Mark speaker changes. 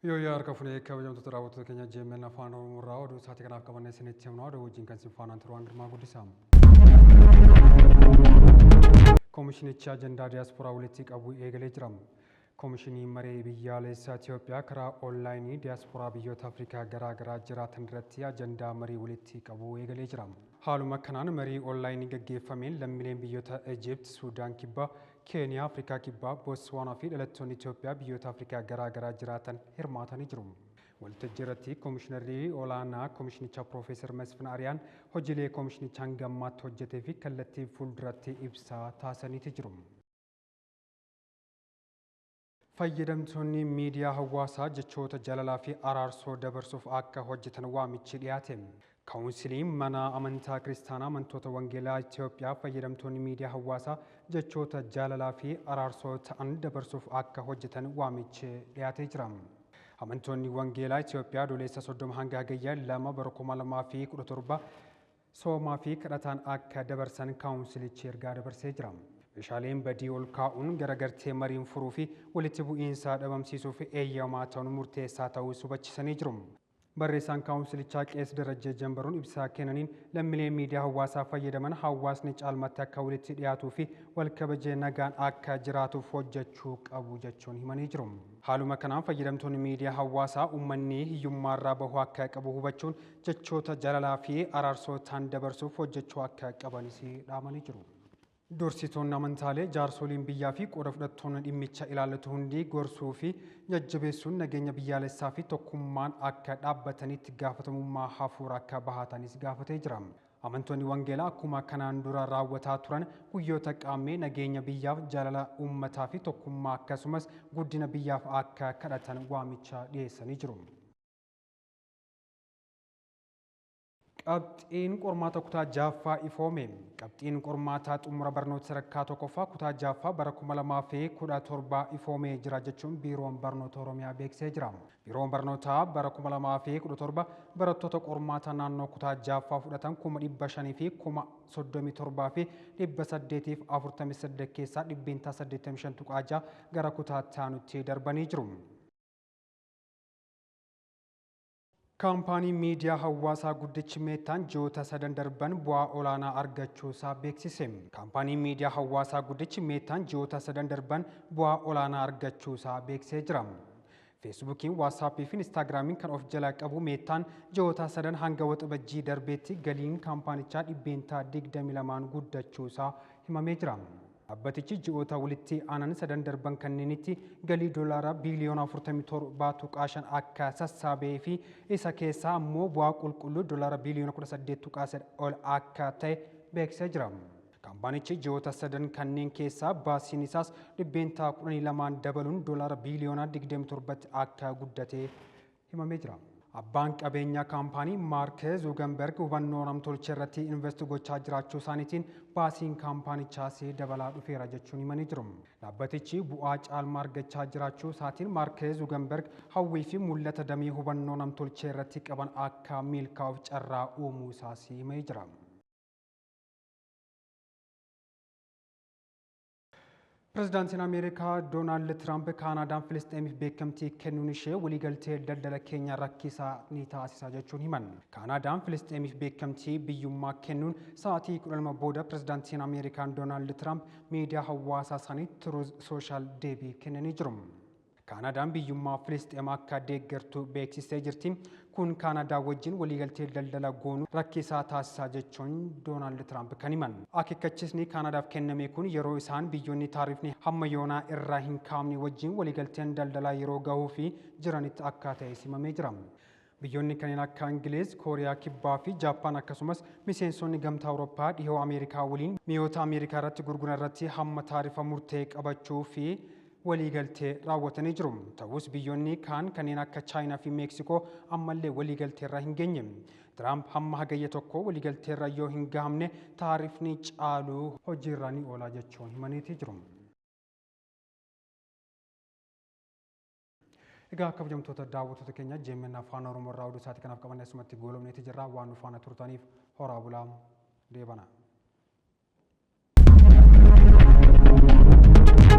Speaker 1: Yoo harka fuunee kabajamtoota daawwattoota keenya JMN afaan Oromoo irraa oduu sa'aatii kanaaf qabannee isinitti himnaa oduu wajjin kan sinfaanaan turuu Girmaa Guddisaa. Koomishinichi ajandaa diyaasporaa walitti qabu eegalee jira. Koomishinii maree biyyaalessaa Itoophiyaa karaa onlaayinii diyaasporaa biyyoota Afrikaa garaa garaa jiraatan irratti ajandaa marii walitti qabu eegalee jira. Haaluma kanaan marii onlaayinii gaggeeffameen lammiileen biyyoota Ejipt, Suudaan Kibbaa, Keeniyaa, Afrikaa Kibbaa, Botswaanaa fi dhalattoonni Itoophiyaa biyyoota Afrikaa garaa garaa jiraatan hirmaatanii jiru. Waltajjii irratti koomishinarri olaanaa koomishinichaa Piroofeesar Masfin Ariyaan hojiilee koomishinichaa hanga ammaatti hojjetee fi kallattii fuulduratti ibsaa taasisanii jiru. Fayyadamtoonni miidiyaa hawaasaa jechoota jaalalaa fi araarsoo dabarsuuf akka hojjetan waamichi dhiyaate. Kaawunsiliin mana amantaa kiristaanaa amantoota wangeelaa Itoophiyaa fayyadamtoonni miidiyaa hawaasaa jechoota jaalalaa fi araarsoo ta'an dabarsuuf akka hojjetan waamichi dhiyaatee jira. Amantoonni wangeelaa Itoophiyaa adoolessa 30 hanga hagayya 2 bara 2017 soomaa fi kadhataan akka dabarsan kaawunsilichi ergaa dabarsee jira. Meeshaaleen badii ol kaa'uun garagartee mariin furuu fi walitti bu'iinsa dhabamsiisuuf eeyyamaa ta'uun murteessaa ta'uu hubachiisanii jiru. Barreessaan kaawunsilichaa Qees Darajjee Jambaruun ibsaa kennaniin lammiileen miidiyaa hawaasaa fayyadaman hawaasni caalmatti akka walitti dhiyaatuu fi wal kabajee nagaan akka jiraatuuf hojjechuu qabu jechuun himanii jiru. Haaluma kanaan fayyadamtoonni miidiyaa hawaasaa uummanni hiyyummaarraa bahuu akka qabu hubachuun jechoota jaalalaa fi araarsootaan dabarsuuf hojjechuu akka qabanis dhaamanii jiru. Dursitoonni amantaalee jaarsoliin biyyaa fi qooda fudhattoonni dhimmicha ilaallatu hundi gorsuu fi jajjabeessuun nageenya biyyaalessaa fi tokkummaan akka dhaabbatanitti gaafatamummaa hafuura akka bahatanis gaafatee jira. Amantoonni wangeelaa akkuma kanaan dura raawwataa turan guyyoota qaammee nageenya biyyaaf jaalala uummataa fi tokkummaa akkasumas guddina biyyaaf akka kadhatan waamicha dhiyeessanii jiru. Qabxiin qormaata kutaa jaaffaa ifoome. Qabxiin qormaataa xumura barnoota sadarkaa tokkoffaa kutaa jaaffaa bara 2017 ifoomee jira jechuun biiroon barnoota Oromiyaa beeksisee jira. Biiroon barnootaa bara 2017 barattoota qormaata naannoo kutaa jaaffaa fudhatan 500 fi 37 fi 848 keessaa 85 gara kutaa taanutti darbanii jiru. Kaampaanii miidiyaa hawaasaa guddichi meettaan ji'oota 3 darban bu'aa olaanaa argachuusaa beeksise. Kaampaaniin miidiyaa hawaasaa guddichi meettaan ji'oota 3 darban bu'aa olaanaa argachuusaa beeksisee jira. Feesbuukiin, Waatsaappii fi Instaagiraamiin kan of jalaa qabu meettaan ji'oota 3 hanga waxabajjii darbeetti galiin kaampaanichaa 22% guddachuusaa himamee jira. Dhaabbatichi ji'oota walitti aanan 3 darban kanneenitti galii doolaara biiliyoona 47.5 akka sassaabee fi isa keessaa immoo bu'aa qulqulluu doolaara biiliyoona 18.3 ol akka ta'e beeksisee jira. Kaampaanichi ji'oota 3 kanneen keessaa baasiin isaas 12% dabaluun doolaara biiliyoona 27 akka guddate himamee jira. Abbaan qabeenyaa kaampaanii Maark Zuuganberg hubannoo namtolchee irratti invest gochaa jiraachuu isaaniitiin baasiin kaampaanichaas dabalaa dhufeera jechuun himanii jiru. Dhaabbatichi bu'aa caalmaa argachaa jiraachuu isaatiin Maark Zuuganberg hawwii fi mul'ata damee hubannoo namtolchee irratti qaban akka milkaa'uuf carraa uumuu isaas himee jira. Pireezidaantiin Ameerikaa Doonaald Tiraamp Kaanaadaan Filisxeemiif beekamtii kennuun ishee waliigaltee daldala keenya rakkisaa ni taasisa jechuun himan. Kaanaadaan Filisxeemiif beekamtii biyyummaa kennuun sa'aatii 12 booda pireezidaantiin Ameerikaa Doonaald Tiraamp miidiyaa hawaasaa isaanii Truth Social deebii kennanii jiru. Kaanaadaan biyyummaa Filisxeem akka deeggartu beeksistee jirti. Kun Kaanaadaa wajjin waliigaltee daldala goonuu rakkisaa taasisaa jechuun Doonaald Tiraamp kan himan. Akeekkachiisni Kaanaadaaf kenname kun yeroo isaan biyyoonni taarifni hamma yoonaa irraa hin kaa'amne wajjin waliigalteen daldalaa yeroo gahuu fi jiranitti akka ta'e himamee jira. Biyyoonni kanneen akka Ingiliz, Kooriyaa Kibbaa fi Jaappaan akkasumas miseensonni gamtaa Awurooppaa dhihoo Ameerikaa waliin mi'oota Ameerikaa irratti gurguran irratti hamma taarifa murtee qabachuu fi waliigaltee raawwatanii jiru. Ta'us biyyoonni kaan kanneen akka Chaayinaa fi Meeksikoo ammallee waliigaltee irra hin geenye. Tiraamp hamma hagayya tokko waliigaltee irra yoo hin gahamne taarifni caaluu hojiirra ni oola jechuun himaniitii jiru. Egaa kabajamtoota daawwattoota keenya JMN afaan Oromoo irraa oduu sa'aatii kanaaf qabanne asumatti goolabneetii jirra. Waan nu faana turtaniif horaa bulaa deebana.